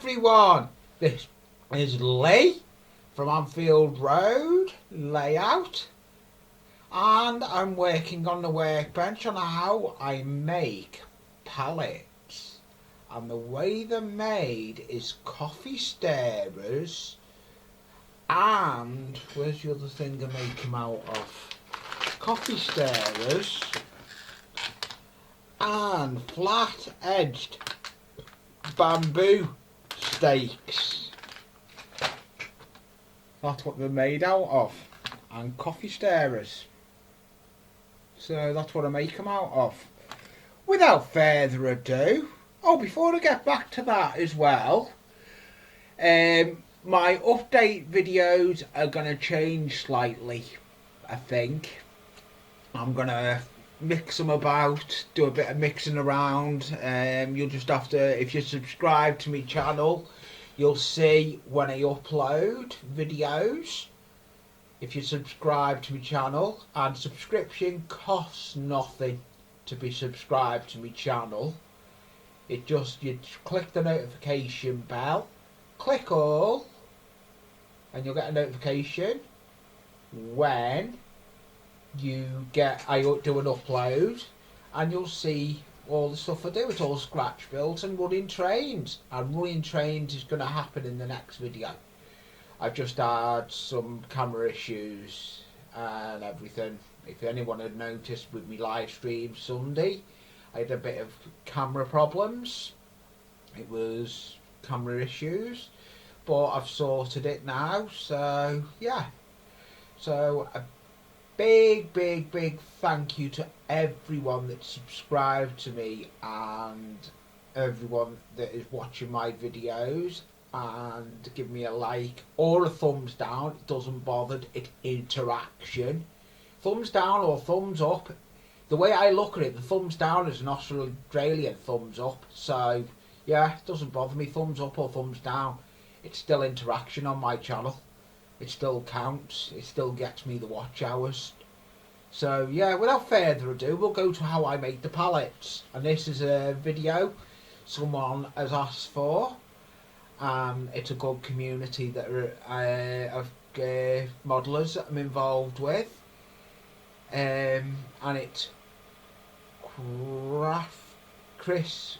everyone, this is Lee from Anfield Road Layout, and I'm working on the workbench on how I make pallets. And the way they're made is coffee stirrers and where's the other thing I make them out of? Coffee stirrers and flat edged bamboo stakes. That's what they're made out of, and coffee stirrers. So that's what I make them out of. Without further ado, before I get back to that as well, my update videos are going to change slightly, I think. I'm going to mix them about, do a bit of mixing around. You'll just have to, if you subscribe to my channel, you'll see when I upload videos. If you subscribe to my channel, and subscription costs nothing to be subscribed to my channel. It just, you click the notification bell, click all, and you'll get a notification when I do an upload, and you'll see all the stuff I do. It's all scratch built and running trains, and running trains is going to happen in the next video. I've just had some camera issues and everything. If anyone had noticed with me live stream Sunday, I had a bit of camera problems. It was camera issues, but I've sorted it now. So yeah, so a big thank you to everyone that subscribed to me and everyone that is watching my videos, and give me a like or a thumbs down. It doesn't bother, it's interaction. Thumbs down or thumbs up, the way I look at it, the thumbs down is an Australian thumbs up. So yeah, it doesn't bother me, thumbs up or thumbs down. It's still interaction on my channel. It still counts, it still gets me the watch hours. So yeah, without further ado, we'll go to how I make the pallets. And this is a video someone has asked for. It's a good community that of modellers that I'm involved with. And it's Crafty Chris,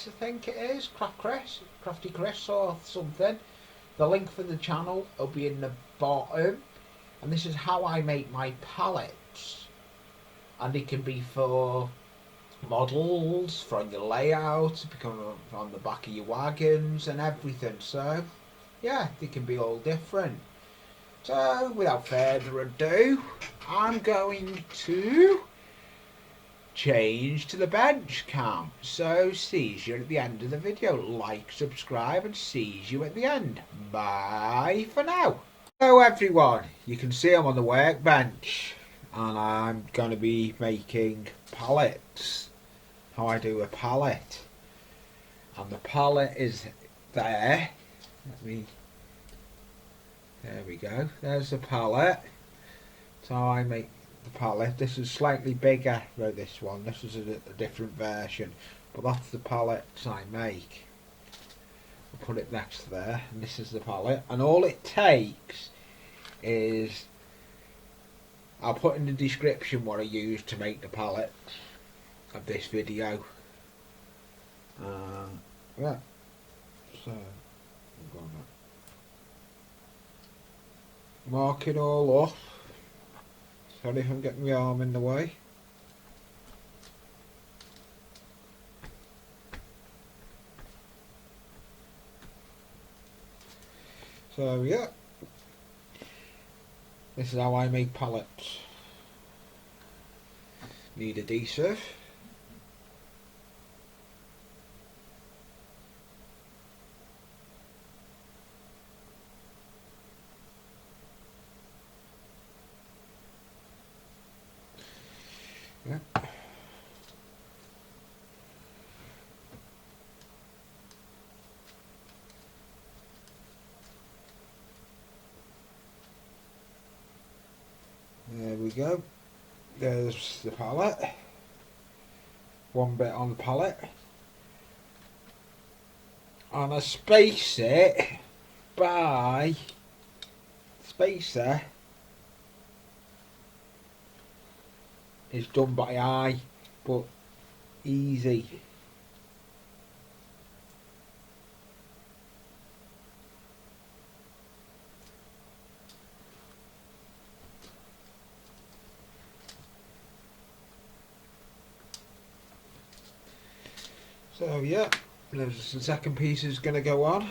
I think it is, Crafty Chris or something. The link for the channel will be in the bottom, and this is how I make my pallets. And it can be for models, from your layout, become on the back of your wagons and everything. So yeah, they can be all different. So without further ado, I'm going to change to the bench cam. So sees you at the end of the video. Like, subscribe, and sees you at the end. Bye for now. Hello everyone, you can see I'm on the workbench, and I'm going to be making pallets. How I do a pallet, and the pallet is there. There we go, there's the pallet. So I make the pallet. This is slightly bigger than this one. This is a different version, but that's the pallets I make. I'll put it next to there, and this is the pallet. And all it takes is, I'll put in the description what I use to make the pallet of this video. Yeah, so I'm gonna mark it all up. Sorry if I'm getting my arm in the way. So yeah, this is how I make pallets. Need adhesive. Yeah. There we go. There's the pallet. One bit on the pallet. and I space it by spacer is done by eye, but easy. So yeah, the second piece is going to go on.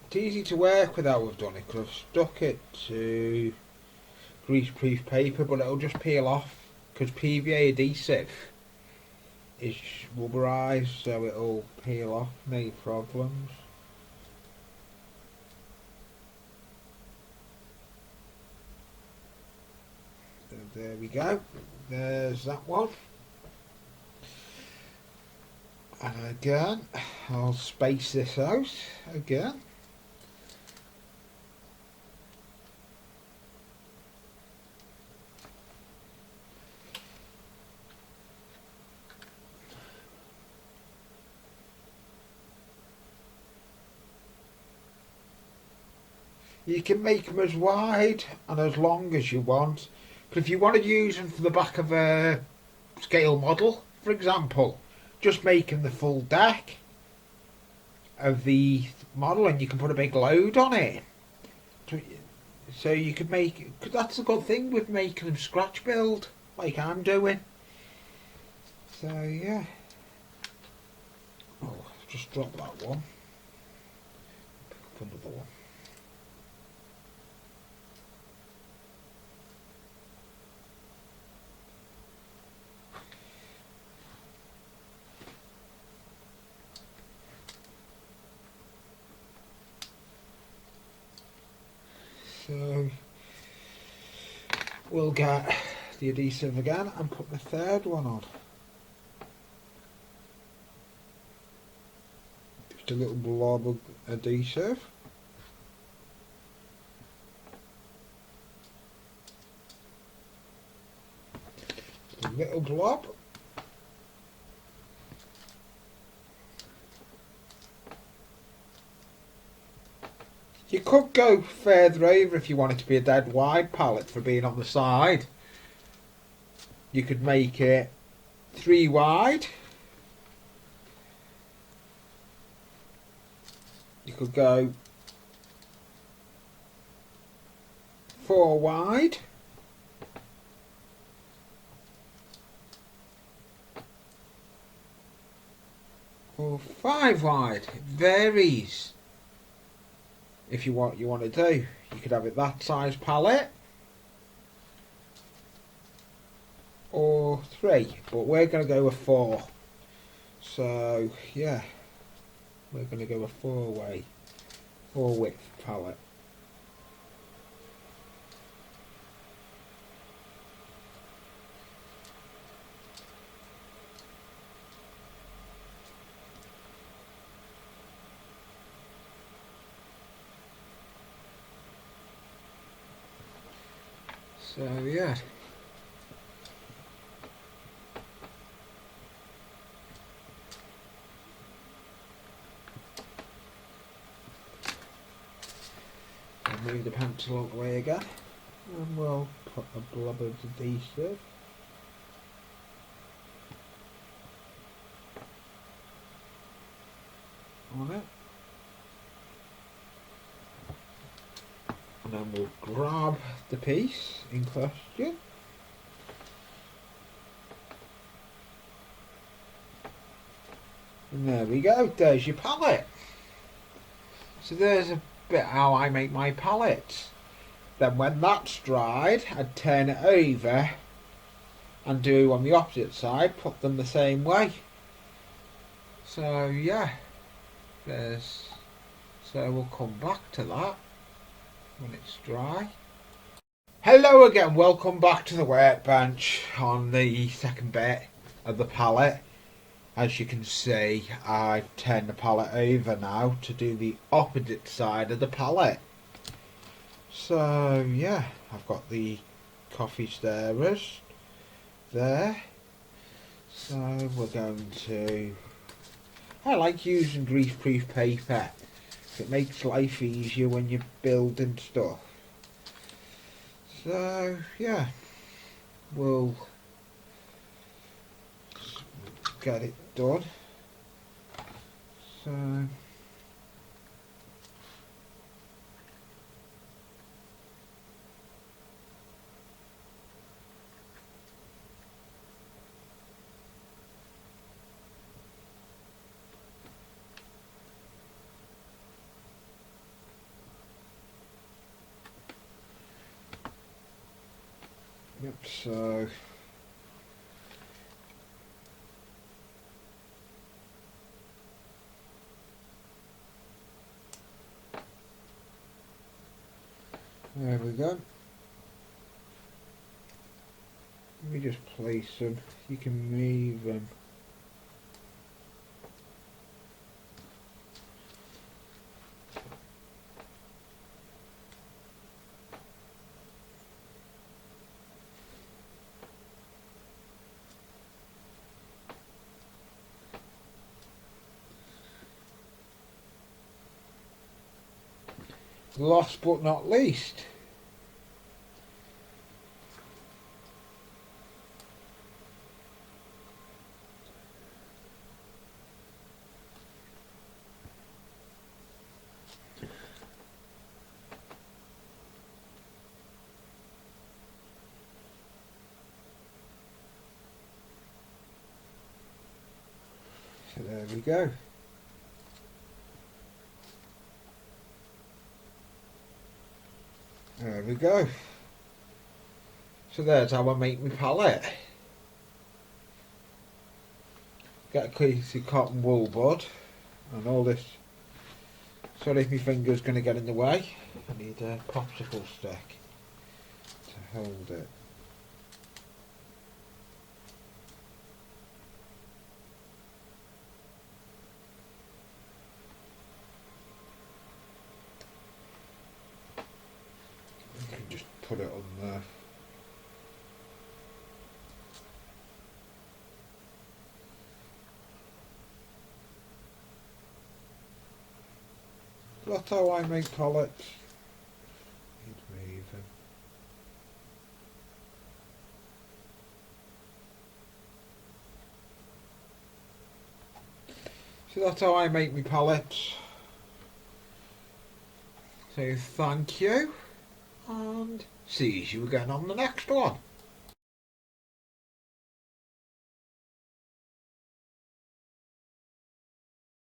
It's easy to work with how we've done it because I've stuck it to greaseproof paper, but it'll just peel off because PVA adhesive is rubberized, so it'll peel off, no problems. So there we go, there's that one. And again, I'll space this out again. You can make them as wide and as long as you want, but if you want to use them for the back of a scale model, for example, just make them the full deck of the model and you can put a big load on it. So you could make, cause that's a good thing with making them scratch build, like I'm doing. So yeah. Oh, just drop that one. Pick up another one. So we'll get the adhesive again and put the third one on. Just a little blob of adhesive. A little blob. You could go further over if you want it to be a dead wide pallet for being on the side. You could make it 3 wide. You could go 4 wide. Or 5 wide. It varies. If you want to do, you could have it that size pallet or 3, but we're going to go with 4. So yeah, we're going to go with 4 width pallet. So yeah. I'll move the pencil out the way again and we'll put a blob of adhesive. On it. And then we'll grab the piece in question. And there we go, there's your pallet. So there's a bit how I make my pallets. Then when that's dried, I'd turn it over and do on the opposite side, put them the same way. So yeah, so we'll come back to that when it's dry. Hello again, welcome back to the workbench on the second bit of the pallet. As you can see, I've turned the pallet over now to do the opposite side of the pallet. So yeah, I've got the coffee stirrers there. So we're going to... I like using greaseproof paper. It makes life easier when you're building stuff. So yeah, we'll get it done. So yep, so there we go. Let me just place them. You can move them. Last but not least, so there we go. There we go. So there's how I make my pallet. Get a piece of cotton wool bud and all this. Sorry if my finger's going to get in the way. I need a popsicle stick to hold it. You can just put it on there. That's how I make pallets. So that's how I make my pallets. So thank you, and see you again on the next one.